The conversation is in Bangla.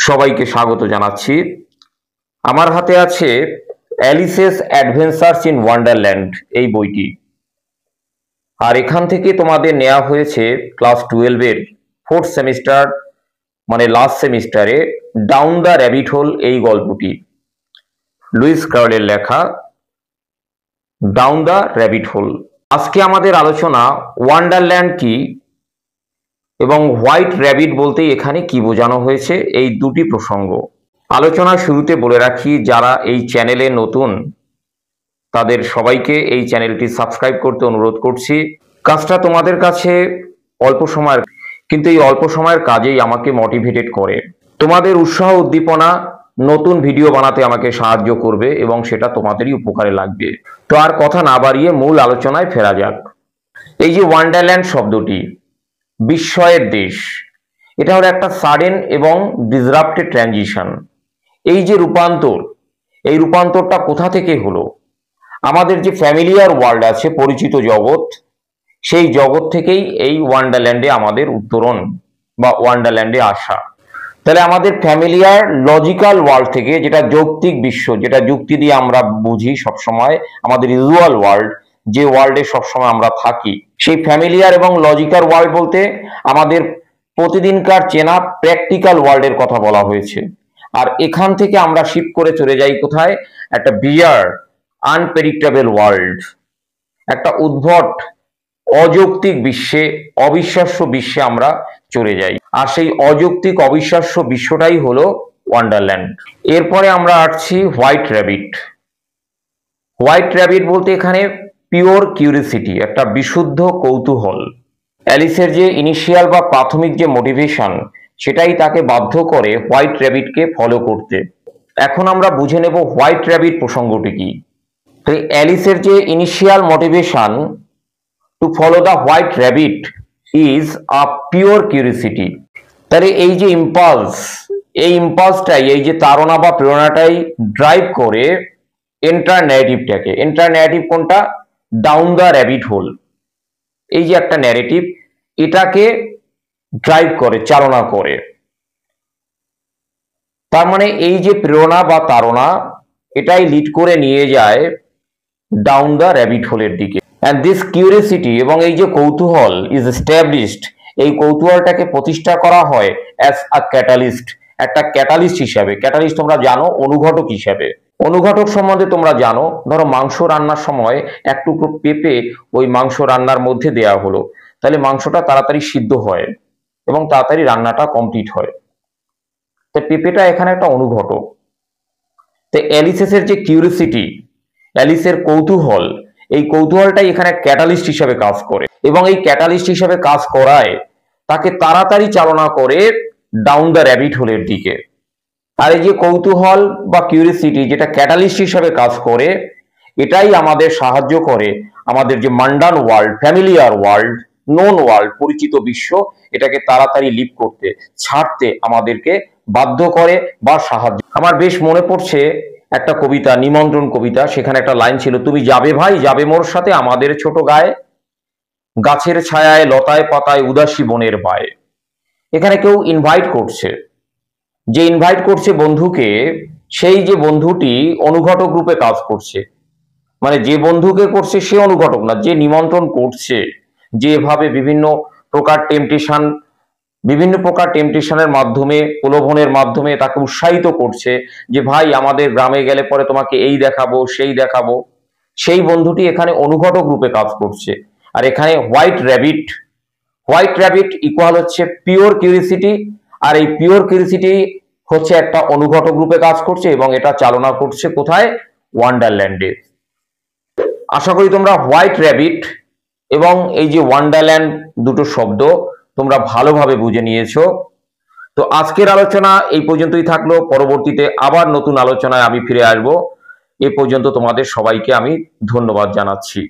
সবাইকে স্বাগত জানাচ্ছি। আমার হাতে আছে অ্যালিসেস অ্যাডভেঞ্চারস ইন ওয়ান্ডারল্যান্ড এই বইটি, আর এখান থেকে তোমাদের নেওয়া হয়েছে ক্লাস 12-এর 4th সেমিস্টার মানে লাস্ট সেমিস্টারে ডাউন দ্য র্যাবিট হোল এই গল্পটি, লুইস ক্যারলের লেখা ডাউন দ্য র্যাবিট হোল। আজকে আমাদের আলোচনা ওয়ান্ডারল্যান্ড কি এবং হোয়াইট র্যাবিট বলতে এখানে কি বোঝানো হয়েছে, এই দুটি প্রসঙ্গ আলোচনার শুরুতে বলে রাখি, যারা এই চ্যানেলে নতুন তাদের সবাইকে এই চ্যানেলটি সাবস্ক্রাইব করতে অনুরোধ করছি। কাজটা তোমাদের কাছে অল্প সময়ের, কিন্তু এই অল্প সময়ের কাজেই আমাকে মোটিভেটেড করে। তোমাদের উৎসাহ উদ্দীপনা নতুন ভিডিও বানাতে আমাকে সাহায্য করবে এবং সেটা তোমাদেরই উপকারে লাগবে। তো আর কথা না বাড়িয়ে মূল আলোচনায় ফেরা যাক। এই যে ওয়ান্ডারল্যান্ড শব্দটি, বিস্ময়ের দেশ, এটা হলো একটা সাডেন এবং ডিসরাপ্টেড ট্রানজিশন। এই যে রূপান্তর, এই রূপান্তরটা কোথা থেকে হলো? আমাদের যে ফ্যামিলিয়ার ওয়ার্ল্ড আছে, পরিচিত জগৎ, সেই জগৎ থেকেই এই ওয়ান্ডারল্যান্ডে আমাদের উত্তরণ বা ওয়ান্ডারল্যান্ডে আসা। তাহলে আমাদের ফ্যামিলিয়ার লজিক্যাল ওয়ার্ল্ড থেকে, যেটা যৌক্তিক বিশ্ব, যেটা যুক্তি দিয়ে আমরা বুঝি সবসময়, আমাদের ইউজুয়াল ওয়ার্ল্ড, যে ওয়ার্ল্ডে সবসময় আমরা থাকি, সেই ফ্যামিলিয়ার এবং লজিক্যাল ওয়ার্ল্ড বলতে আমাদের প্রতিদিনকার চেনা প্র্যাকটিক্যাল ওয়ার্ল্ডের কথা বলা হয়েছে। আর এখান থেকে আমরা শিফট করে চলে যাই কোথায়? একটা বিয়ার আনপ্রেডিক্টেবল ওয়ার্ল্ড, একটা উদ্ভট অযৌক্তিক বিশ্বে, অবিশ্বাস্য বিশ্বে আমরা চলে যাই। আর সেই অযৌক্তিক অবিশ্বাস্য বিশ্বটাই হলো ওয়ান্ডারল্যান্ড। এরপরে আমরা আসছি হোয়াইট র্যাবিট। হোয়াইট র্যাবিট বলতে এখানে পিওর কিউরিসিটি, একটা বিশুদ্ধ কৌতূহল। অ্যালিসের যে ইনিশিয়াল বা প্রাথমিক যে মোটিভেশন, সেটাই তাকে বাধ্য করে হোয়াইট র্যাবিটকে ফলো করতে। এখন আমরা বুঝে নেব হোয়াইট র্যাবিট প্রসঙ্গটি কি। তো অ্যালিসের যে initial motivation to follow the white rabbit is a pure curiosity. তাহলে এই যে ইম্পালস, এই ইম্পালসটাই, এই যে তাড়না বা প্রেরণাটাই ড্রাইভ করে এন্টার ন্যারেটিভটাকে। এন্টার ন্যারেটিভ কোনটা? Down the rabbit hole. এই যে একটা ন্যারেটিভ, এটাকে ড্রাইভ করে, চালনা করে। তার মানে এই যে প্রেরণা বা তাড়না, এটাই লিড করে নিয়ে যায় ডাউন দ্য র্যাবিট হোলের দিকে। অ্যান্ড দিস কিউরিসিটি, এবং এই যে কৌতূহল, ইজ এস্টাবলিশড, এই কৌতূহলটাকে প্রতিষ্ঠা করা হয় অ্যাজ আ ক্যাটালিস্ট, একটা ক্যাটালিস্ট হিসাবে। ক্যাটালিস্ট তোমরা জানো, অনুঘটক হিসাবে। অনুঘটক সম্বন্ধে তোমরা জানো, ধরো মাংস রান্নার সময় এক টুকরো পেঁপে ওই মাংস রান্নার মধ্যে দেয়া হলো, তাহলে মাংসটা তাড়াতাড়ি সিদ্ধ হয় এবং তাড়াতাড়ি রান্নাটা কমপ্লিট হয়। তো পেঁপেটা এখানে একটা অনুঘটক। তো অ্যালিসের যে কিউরিসিটি, অ্যালিসের কৌতূহল, এই কৌতূহলটাই এখানে ক্যাটালিস্ট হিসাবে কাজ করে, এবং এই ক্যাটালিস্ট হিসাবে কাজ করায় তাকে তাড়াতাড়ি চালনা করে ডাউন দ্য র্যাবিট হোলের দিকে। আর এই যে কৌতূহল বা কিউরিসিটি, যেটা ক্যাটালিস্ট হিসাবে কাজ করে, এটাই আমাদের সাহায্য করে আমাদের যে mundane world, familiar world, known world, পরিচিত বিশ্ব, এটাকে তাড়াতাড়ি লিভ করতে, ছাড়তে আমাদেরকে বাধ্য করে বা সাহায্য। আমার বেশ মনে পড়ছে একটা কবিতা, নিমন্ত্রণ কবিতা, সেখানে একটা লাইন ছিল, তুমি যাবে ভাই, যাবে মোর সাথে আমাদের ছোট গায়ে, গাছের ছায়ায় লতায় পাতায় উদাসী বনের বায়ে। এখানে কেউ ইনভাইট করছে, যে ইনভাইট করছে বন্ধুকে, সেই যে বন্ধুটি অনুঘটক রূপে কাজ করছে। মানে যে বন্ধুকে করছে সে অনুঘটক না, যে নিমন্ত্রণ করছে, যেভাবে বিভিন্ন প্রকার টেম্পটেশনের মাধ্যমে, প্রলোভনের মাধ্যমে তাকে উৎসাহিত করছে যে ভাই আমাদের গ্রামে গেলে পরে তোমাকে এই দেখাবো, সেই দেখাবো, সেই বন্ধুটি এখানে অনুঘটক রূপে কাজ করছে। আর এখানে হোয়াইট র্যাবিট ইকুয়াল হচ্ছে পিওর কিউরিসিটি, আর এই পিওর কিউরিসিটি হচ্ছে একটা অনুঘটক রূপে কাজ করছে এবং এটা চালনা করছে কোথায়? ওয়ান্ডারল্যান্ডে। আশা করি তোমরা হোয়াইট র্যাবিট এবং এই যে ওয়ান্ডারল্যান্ড দুটো শব্দ তোমরা ভালোভাবে বুঝে নিয়েছো। তো আজকের আলোচনা এই পর্যন্তই থাকলো। পরবর্তীতে আবার নতুন আলোচনায় আমি ফিরে আসবো। এ পর্যন্ত তোমাদের সবাইকে আমি ধন্যবাদ জানাচ্ছি।